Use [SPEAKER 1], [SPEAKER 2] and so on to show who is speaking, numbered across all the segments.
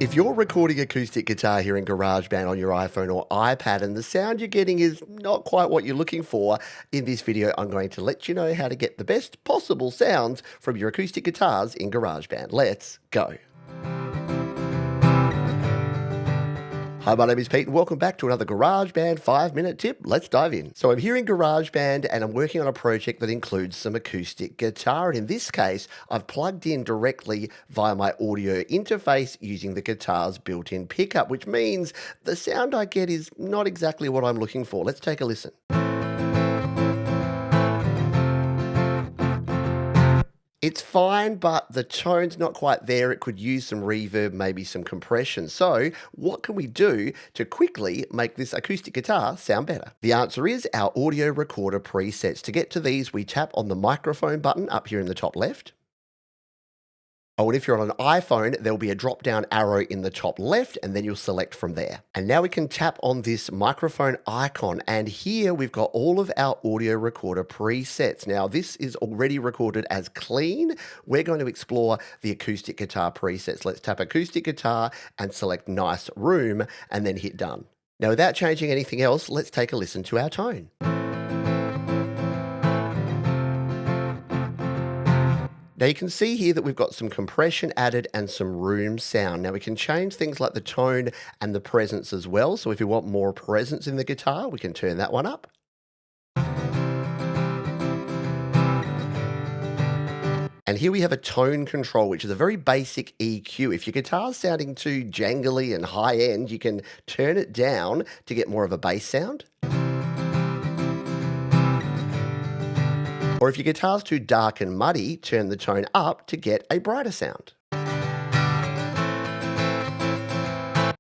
[SPEAKER 1] If you're recording acoustic guitar here in GarageBand on your iPhone or iPad and the sound you're getting is not quite what you're looking for, in this video I'm going to let you know how to get the best possible sounds from your acoustic guitars in GarageBand. Let's go. Hi, my name is Pete and welcome back to another GarageBand 5-minute tip. Let's dive in. So I'm here in GarageBand and I'm working on a project that includes some acoustic guitar. And in this case, I've plugged in directly via my audio interface using the guitar's built-in pickup, which means the sound I get is not exactly what I'm looking for. Let's take a listen. It's fine, but the tone's not quite there. It could use some reverb, maybe some compression. So what can we do to quickly make this acoustic guitar sound better? The answer is our audio recorder presets. To get to these, we tap on the microphone button up here in the top left. Oh, and if you're on an iPhone, there'll be a drop-down arrow in the top left, and then you'll select from there. And now we can tap on this microphone icon, and here we've got all of our audio recorder presets. Now, this is already recorded as clean. We're going to explore the acoustic guitar presets. Let's tap acoustic guitar and select nice room, and then hit done. Now, without changing anything else, let's take a listen to our tone. Now you can see here that we've got some compression added and some room sound. Now we can change things like the tone and the presence as well. So if you want more presence in the guitar, we can turn that one up. And here we have a tone control, which is a very basic EQ. If your guitar's sounding too jangly and high end, you can turn it down to get more of a bass sound. Or if your guitar's too dark and muddy, turn the tone up to get a brighter sound.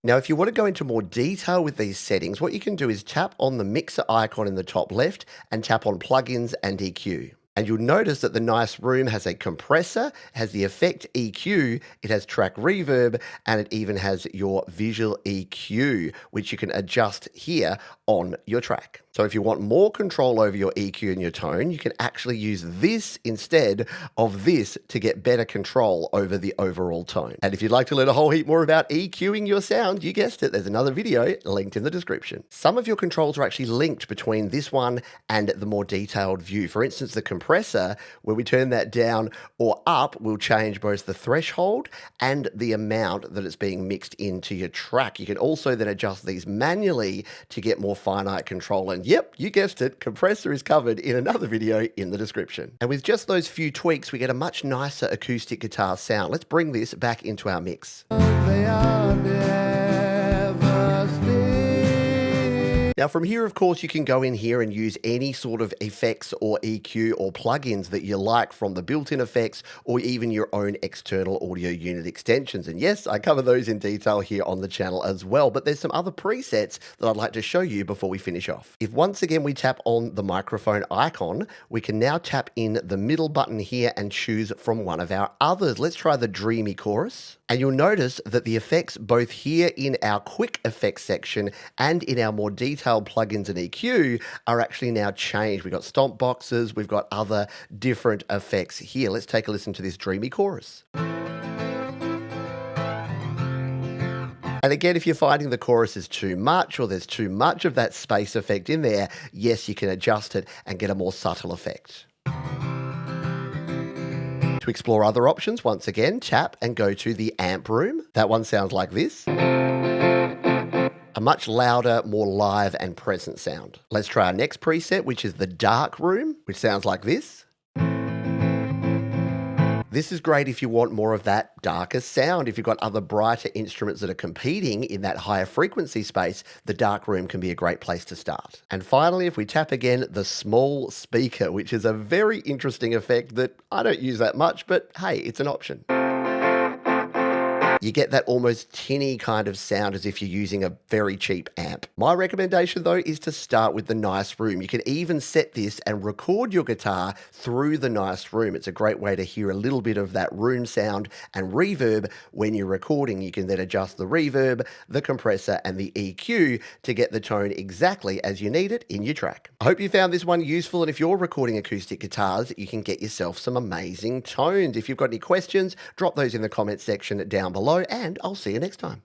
[SPEAKER 1] Now, if you want to go into more detail with these settings, what you can do is tap on the mixer icon in the top left and tap on plugins and EQ. And you'll notice that the nice room has a compressor, has the effect EQ, it has track reverb, and it even has your visual EQ, which you can adjust here on your track. So if you want more control over your EQ and your tone, you can actually use this instead of this to get better control over the overall tone. And if you'd like to learn a whole heap more about EQing your sound, you guessed it, there's another video linked in the description. Some of your controls are actually linked between this one and the more detailed view. For instance, the compressor, when we turn that down or up, will change both the threshold and the amount that it's being mixed into your track. You can also then adjust these manually to get more finite control. And yep, you guessed it, compressor is covered in another video in the description. And with just those few tweaks, we get a much nicer acoustic guitar sound. Let's bring this back into our mix. Now from here, of course, you can go in here and use any sort of effects or EQ or plugins that you like from the built-in effects or even your own external audio unit extensions. And yes, I cover those in detail here on the channel as well, but there's some other presets that I'd like to show you before we finish off. If once again we tap on the microphone icon, we can now tap in the middle button here and choose from one of our others. Let's try the Dreamy Chorus. And you'll notice that the effects both here in our quick effects section and in our more detailed plugins and EQ are actually now changed. We've got stomp boxes, we've got other different effects here. Let's take a listen to this Dreamy Chorus. And again, if you're finding the chorus is too much or there's too much of that space effect in there, yes, you can adjust it and get a more subtle effect. To explore other options, once again, tap and go to the amp room. That one sounds like this. A much louder, more live and present sound. Let's try our next preset, which is the dark room, which sounds like this. This is great if you want more of that darker sound. If you've got other brighter instruments that are competing in that higher frequency space, the dark room can be a great place to start. And finally, if we tap again, the small speaker, which is a very interesting effect that I don't use that much, but hey, it's an option. You get that almost tinny kind of sound as if you're using a very cheap amp. My recommendation though is to start with the nice room. You can even set this and record your guitar through the nice room. It's a great way to hear a little bit of that room sound and reverb when you're recording. You can then adjust the reverb, the compressor and the EQ to get the tone exactly as you need it in your track. I hope you found this one useful, and if you're recording acoustic guitars, you can get yourself some amazing tones. If you've got any questions, drop those in the comments section down below. below, and I'll see you next time.